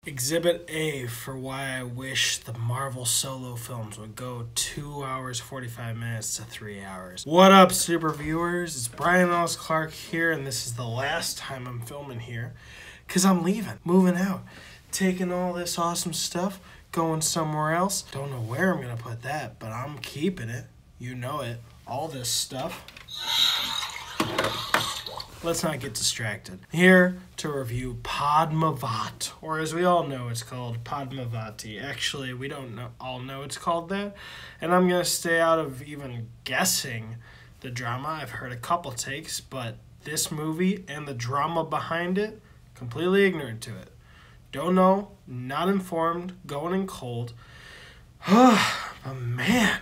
Exhibit A for why I wish the Marvel solo films would go 2 hours 45 minutes to 3 hours. What up, SuperViewers? It's Brian Ellis Clark here, and this is the last time I'm filming here because I'm leaving, moving out, taking all this awesome stuff, going somewhere else. Don't know where I'm gonna put that, but I'm keeping it. You know it. All this stuff. Let's not get distracted. Here to review Padmaavat, or as we all know, it's called Padmavati. Actually, we don't all know it's called that, and I'm gonna stay out of even guessing the drama. I've heard a couple takes, but this movie and the drama behind it, completely ignorant to it. Don't know, not informed, going in cold. But man,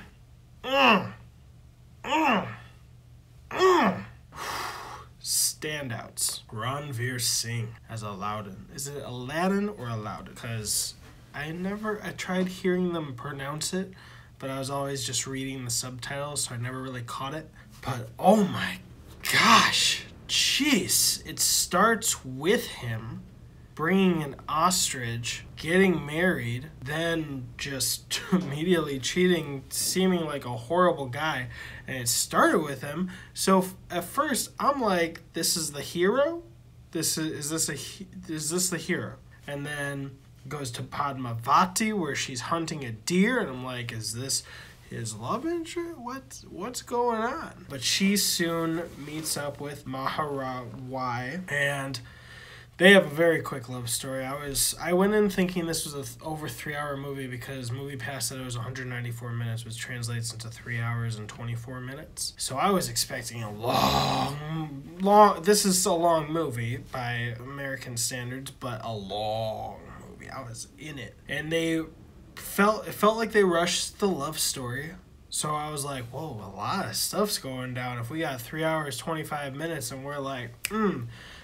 standouts. Ranveer Singh as Aladdin. Is it Aladdin or Aladdin? Because I tried hearing them pronounce it, but I was always just reading the subtitles, so I never really caught it. But oh my gosh, jeez. It starts with him bringing an ostrich, getting married, then just immediately cheating, seeming like a horrible guy. And it started with him. So at first, I'm like, this is the hero? Is this the hero? And then goes to Padmavati, where she's hunting a deer, and I'm like, is this his love interest? What's going on? But she soon meets up with Maharawai, and they have a very quick love story. I went in thinking this was a over 3 hour movie because MoviePass said it was 194 minutes, which translates into 3 hours and 24 minutes. So I was expecting a long, this is a long movie by American standards, but a long movie. I was in it. And it felt like they rushed the love story. So I was like, whoa, a lot of stuff's going down. If we got 3 hours, 25 minutes, and we're like,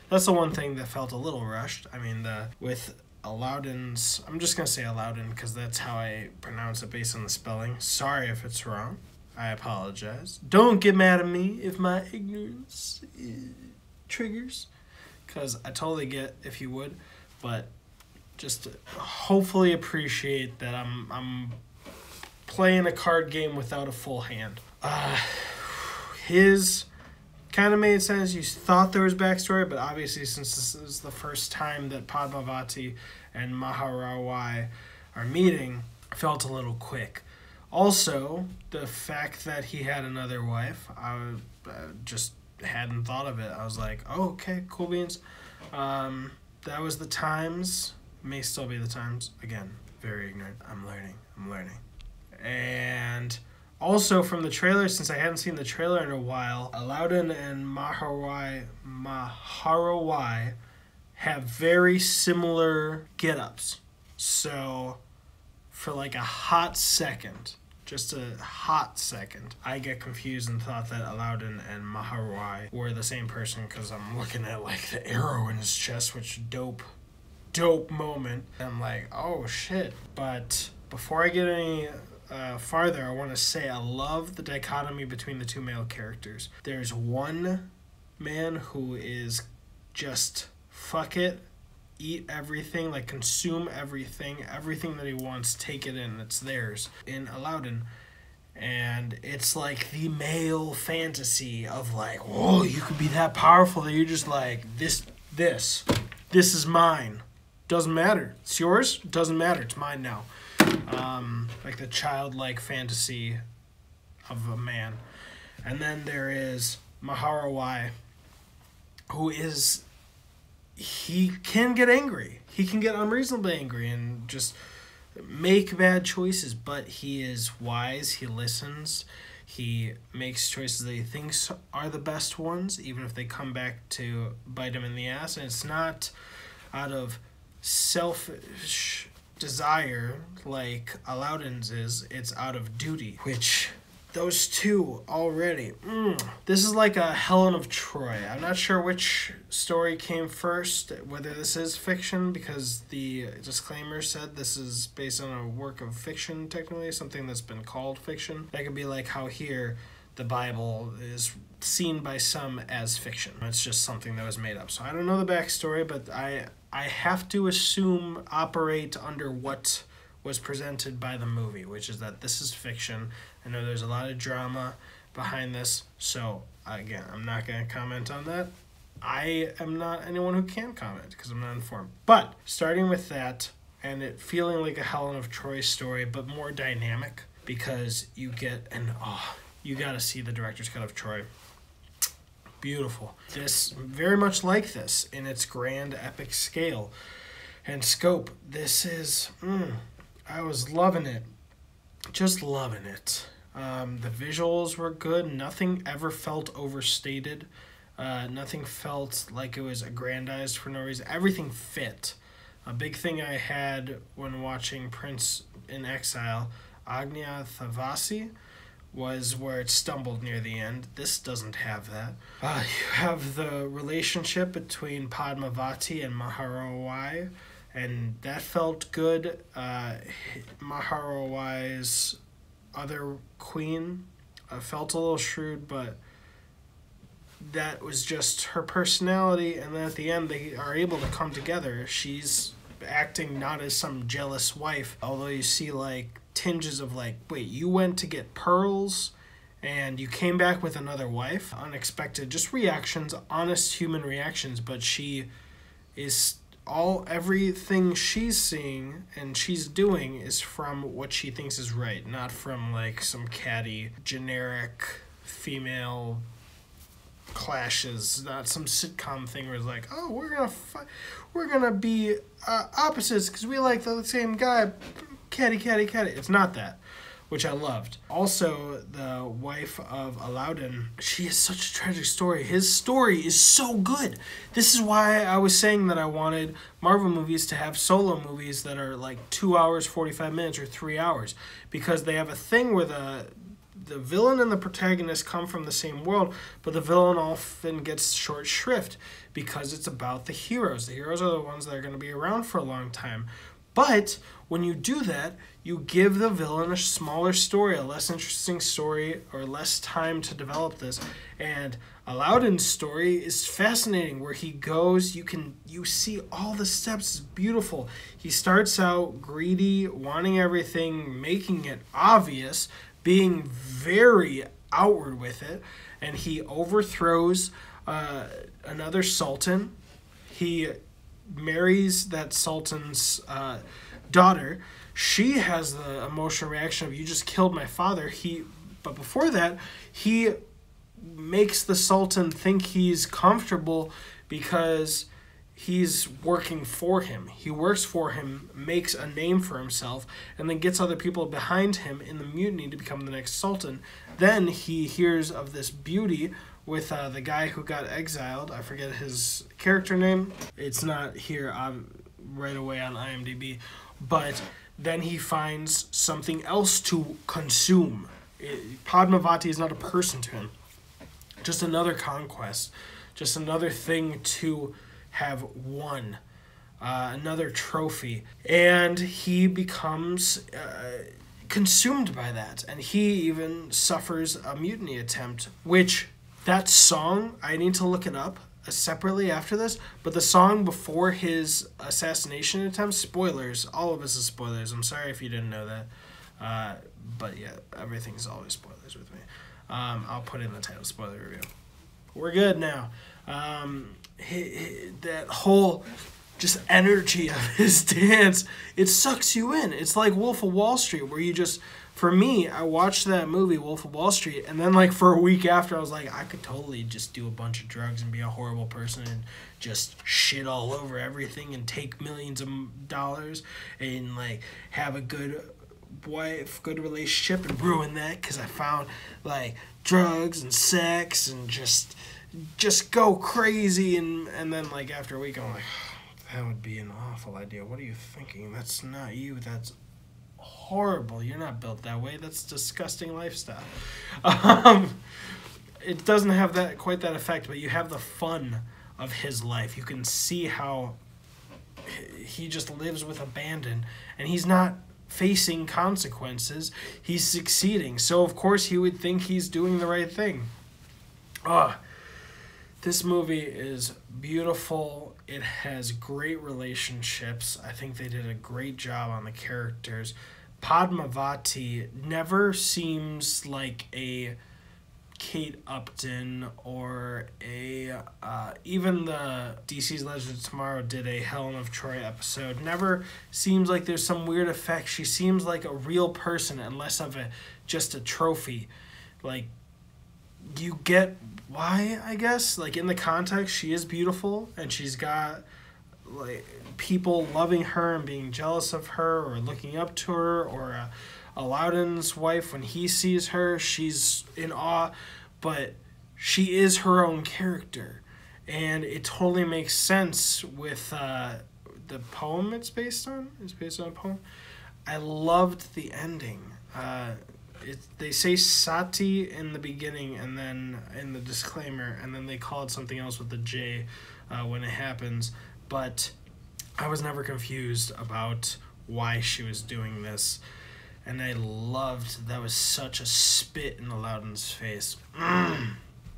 That's the one thing that felt a little rushed. I mean, with Aladdin's, I'm just going to say Aladdin because that's how I pronounce it based on the spelling. Sorry if it's wrong. I apologize. Don't get mad at me if my ignorance triggers, because I totally get if you would, but just hopefully appreciate that I'm playing a card game without a full hand. His kind of made sense. You thought there was backstory, but obviously since this is the first time that Padmavati and Maharawai are meeting, felt a little quick. Also, the fact that he had another wife, I just hadn't thought of it. I was like, oh, okay, cool beans. That was the times. May still be the times. Again, very ignorant. I'm learning. And also, from the trailer, since I hadn't seen the trailer in a while, Aladdin and Maharawai have very similar get-ups. So, for like a hot second, just a hot second, I get confused and thought that Aladdin and Maharawai were the same person because I'm looking at like the arrow in his chest, which dope moment. And I'm like, oh shit. But before I get any farther, I want to say I love the dichotomy between the two male characters. There's one man who is just fuck it, eat everything, like consume everything that he wants, take it in, it's theirs, in Aladdin. And it's like the male fantasy of like, whoa, you could be that powerful that you're just like, this is mine. Doesn't matter. It's yours? Doesn't matter. It's mine now. Like the childlike fantasy of a man. And then there is Maharawai, he can get angry. He can get unreasonably angry and just make bad choices, but he is wise, he listens, he makes choices that he thinks are the best ones, even if they come back to bite him in the ass. And it's not out of selfish desire like Aladdin's is, it's out of duty, which those two already, this is like a Helen of Troy. I'm not sure which story came first, whether this is fiction, because the disclaimer said this is based on a work of fiction, technically, something that's been called fiction. That could be like how here, the Bible is seen by some as fiction. It's just something that was made up. So I don't know the backstory, but I have to assume operate under what was presented by the movie, which is that this is fiction. I know there's a lot of drama behind this, so again, I'm not going to comment on that. I am not anyone who can comment because I'm not informed. But starting with that, and it feeling like a Helen of Troy story, but more dynamic, because you get, and you got to see the director's cut of Troy. Beautiful. This, very much like this in its grand epic scale and scope. This is, I was loving it. Just loving it. The visuals were good. Nothing ever felt overstated. Nothing felt like it was aggrandized for no reason. Everything fit. A big thing I had when watching Prince in Exile, Agnya Thavasi, was where it stumbled near the end. This doesn't have that. You have the relationship between Padmavati and Maharawai, and that felt good. Maharawai's other queen felt a little shrewd, but that was just her personality, and then at the end they are able to come together. She's acting not as some jealous wife, although you see like tinges of like, wait, you went to get pearls and you came back with another wife? Unexpected, just reactions, honest human reactions, but she is everything she's seeing and she's doing is from what she thinks is right, not from like some catty generic female clashes, not some sitcom thing where it's like, oh, we're gonna be opposites because we like the same guy, catty. It's not that, which I loved. Also, the wife of Aladdin, she has such a tragic story. His story is so good. This is why I was saying that I wanted Marvel movies to have solo movies that are like 2 hours, 45 minutes, or 3 hours, because they have a thing where the villain and the protagonist come from the same world, but the villain often gets short shrift because it's about the heroes. The heroes are the ones that are going to be around for a long time. But when you do that, you give the villain a smaller story, a less interesting story, or less time to develop this. And Aladdin's story is fascinating. Where he goes, you see all the steps. It's beautiful. He starts out greedy, wanting everything, making it obvious, being very outward with it, and he overthrows another sultan. He marries that sultan's daughter. She has the emotional reaction of, you just killed my father. But before that, he makes the sultan think he's comfortable because he's working for him. He works for him, makes a name for himself, and then gets other people behind him in the mutiny to become the next sultan. Then he hears of this beauty with the guy who got exiled. I forget his character name. It's not here right away on IMDb. But then he finds something else to consume. Padmavati is not a person to him. Just another conquest. Just another thing to have won, another trophy, and he becomes consumed by that, and he even suffers a mutiny attempt, which that song, I need to look it up separately after this, but the song before his assassination attempt, spoilers, all of this is spoilers, I'm sorry if you didn't know that, but yeah, everything's always spoilers with me. I'll put in the title, spoiler review. We're good now. That whole just energy of his dance, it sucks you in. It's like Wolf of Wall Street, where you just, for me, I watched that movie, Wolf of Wall Street, and then like for a week after, I was like, I could totally just do a bunch of drugs and be a horrible person and just shit all over everything and take millions of dollars and like have a good wife, good relationship, and ruin that because I found like drugs and sex and just go crazy, and then like after a week I'm like, that would be an awful idea. What are you thinking? That's not you. That's horrible. You're not built that way. That's a disgusting lifestyle. It doesn't have quite that effect, but you have the fun of his life. You can see how he just lives with abandon, and he's not facing consequences. He's succeeding. So, of course, he would think he's doing the right thing. This movie is beautiful. It has great relationships. I think they did a great job on the characters. Padmavati never seems like a Kate Upton or a even the DC's Legends of Tomorrow did a Helen of Troy episode. Never seems like there's some weird effect. She seems like a real person and less of just a trophy. Like, you get why, I guess. Like, in the context, she is beautiful and she's got like people loving her and being jealous of her or looking up to her, or Aladdin's wife, when he sees her, she's in awe, but she is her own character. And it totally makes sense with the poem it's based on. It's based on a poem. I loved the ending. They say Sati in the beginning and then in the disclaimer, and then they call it something else with the J when it happens. But I was never confused about why she was doing this. And I loved, that was such a spit in Aladdin's face.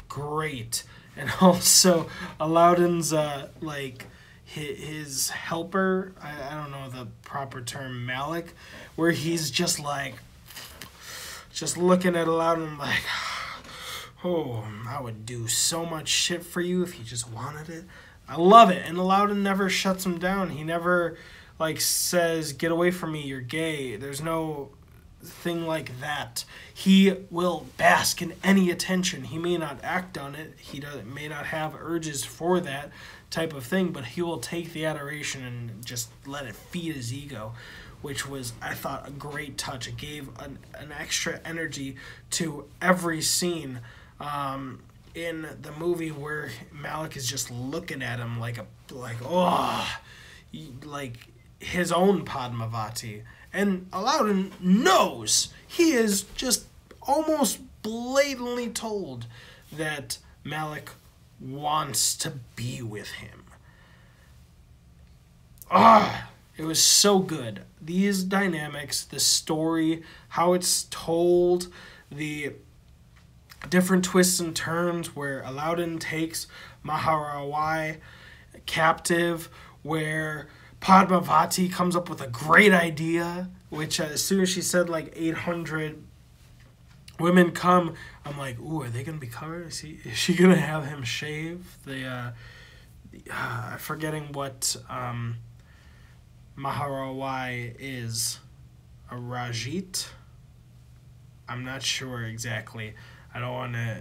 Great. And also Aladdin's like his helper, I don't know the proper term, Malik, where he's just like just looking at Aladdin like, oh, I would do so much shit for you if you just wanted it. I love it. And Aladdin never shuts him down. He never like says, get away from me, you're gay. There's no thing like that. He will bask in any attention. He may not act on it. He may not have urges for that type of thing, but he will take the adoration and just let it feed his ego, which was, I thought, a great touch. It gave an extra energy to every scene in the movie where Malik is just looking at him like his own Padmavati. And Aladdin knows. He is just almost blatantly told that Malik wants to be with him. It was so good. These dynamics, the story, how it's told, the different twists and turns where Aladdin takes Maharawai captive, where Padmavati comes up with a great idea, which as soon as she said like 800 women come, I'm like, ooh, are they going to be covered? Is she going to have him shave? I'm forgetting what Maharawai is. A Rajit? I'm not sure exactly. I don't want to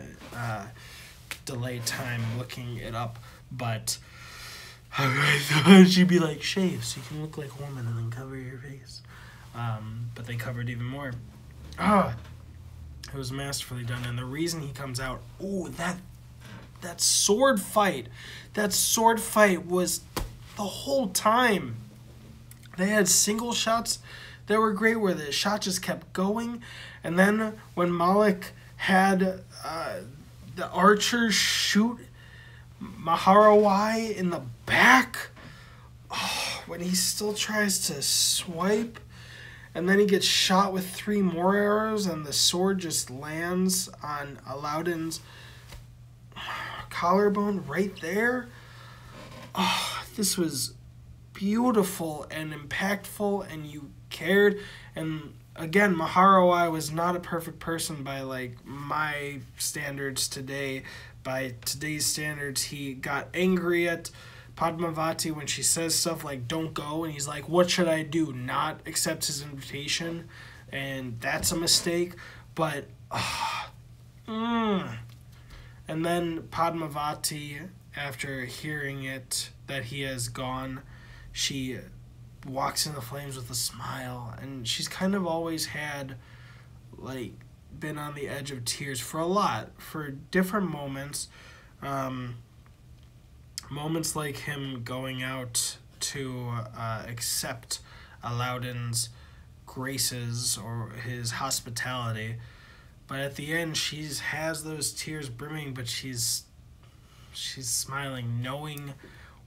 delay time looking it up, but I thought she'd be like, shave so you can look like a woman and then cover your face. But they covered even more. It was masterfully done. And the reason he comes out, that sword fight was the whole time. They had single shots that were great where the shot just kept going. And then when Malik had the archers shoot Maharawai in the back, when he still tries to swipe, and then he gets shot with 3 more arrows and the sword just lands on Aladdin's collarbone right there. This was beautiful and impactful, and you cared. And again, Maharawai was not a perfect person by like my standards today. By today's standards, he got angry at Padmavati when she says stuff like, don't go, and he's like, what should I do? Not accept his invitation, and that's a mistake. But and then Padmavati, after hearing it that he has gone, she walks in the flames with a smile, and she's kind of always had like been on the edge of tears for different moments. Moments like him going out to accept Aladdin's graces or his hospitality, but at the end she has those tears brimming, but she's smiling, knowing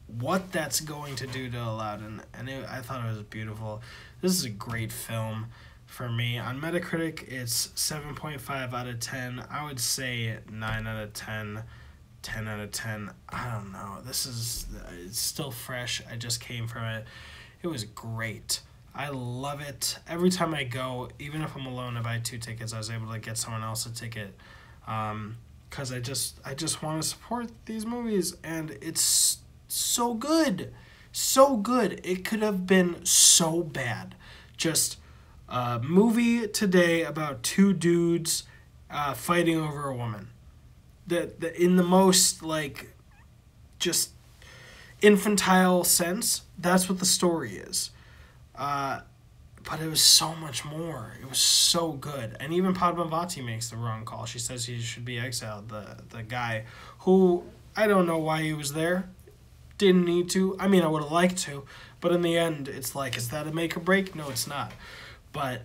what that's going to do to Aladdin, and I thought it was beautiful. This is a great film for me. On Metacritic, it's 7.5 out of 10. I would say 9 out of 10, 10 out of 10. I don't know. It's still fresh. I just came from it. It was great. I love it. Every time I go, even if I'm alone, I buy 2 tickets. I was able to get someone else a ticket. Because I just want to support these movies, and it's so good. So good. It could have been so bad. Just a movie today about 2 dudes fighting over a woman. In the most, like, just infantile sense, that's what the story is. But it was so much more. It was so good. And even Padmavati makes the wrong call. She says he should be exiled. The guy who, I don't know why he was there. Didn't need to. I mean, I would have liked to. But in the end, it's like, is that a make or break? No, it's not. But,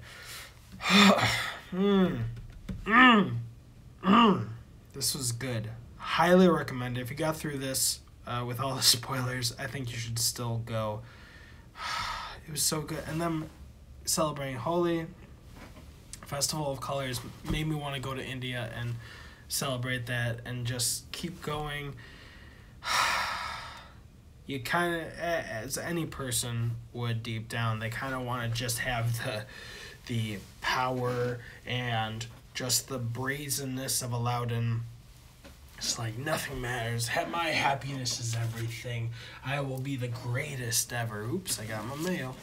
this was good. Highly recommend it. If you got through this with all the spoilers, I think you should still go. It was so good. And then celebrating Holi, Festival of Colors, made me want to go to India and celebrate that and just keep going. You kind of, as any person would deep down, they kind of want to just have the power and just the brazenness of Aladdin. It's like, nothing matters. My happiness is everything. I will be the greatest ever. Oops, I got my mail.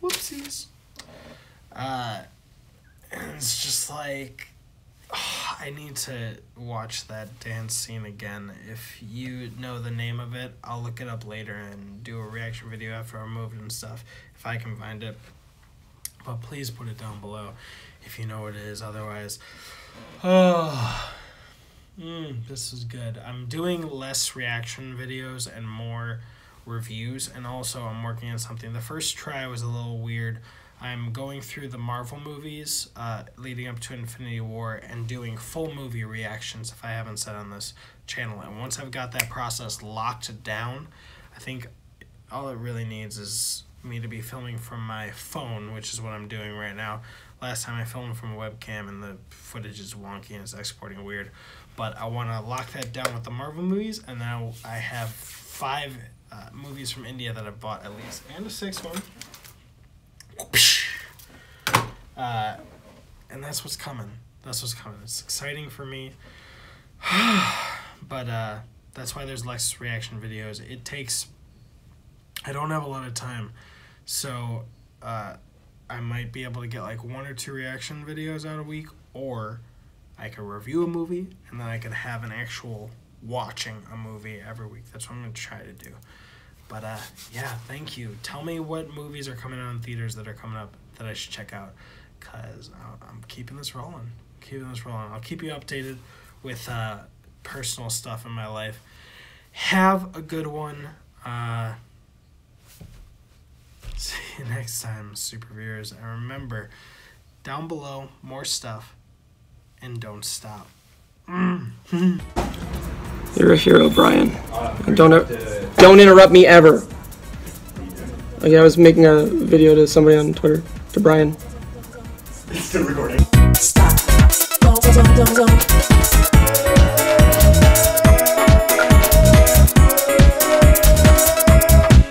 Whoopsies. And it's just like, I need to watch that dance scene again. If you know the name of it, I'll look it up later and do a reaction video after I moved and stuff, if I can find it. But please put it down below if you know what it is. Otherwise, this is good. I'm doing less reaction videos and more reviews, and also I'm working on something. The first try was a little weird. I'm going through the Marvel movies leading up to Infinity War and doing full movie reactions, if I haven't said on this channel. And once I've got that process locked down, I think all it really needs is me to be filming from my phone, which is what I'm doing right now. Last time I filmed from a webcam and the footage is wonky and it's exporting weird. But I want to lock that down with the Marvel movies, and now I have 5 movies from India that I've bought at least, and a 6th one. And that's what's coming. That's what's coming. It's exciting for me. But that's why there's less reaction videos. I don't have a lot of time, so I might be able to get like 1 or 2 reaction videos out a week, or I could review a movie and then I could have an actual watching a movie every week. That's what I'm going to try to do. But yeah, thank you. Tell me what movies are coming out in theaters that are coming up that I should check out, because I'm keeping this rolling. I'll keep you updated with personal stuff in my life. Have a good one. See you next time, SuperViewers. And remember, down below, more stuff, and don't stop. You're a hero, Brian. Don't interrupt me ever. Okay, I was making a video to somebody on Twitter, to Brian. It's still recording. Stop.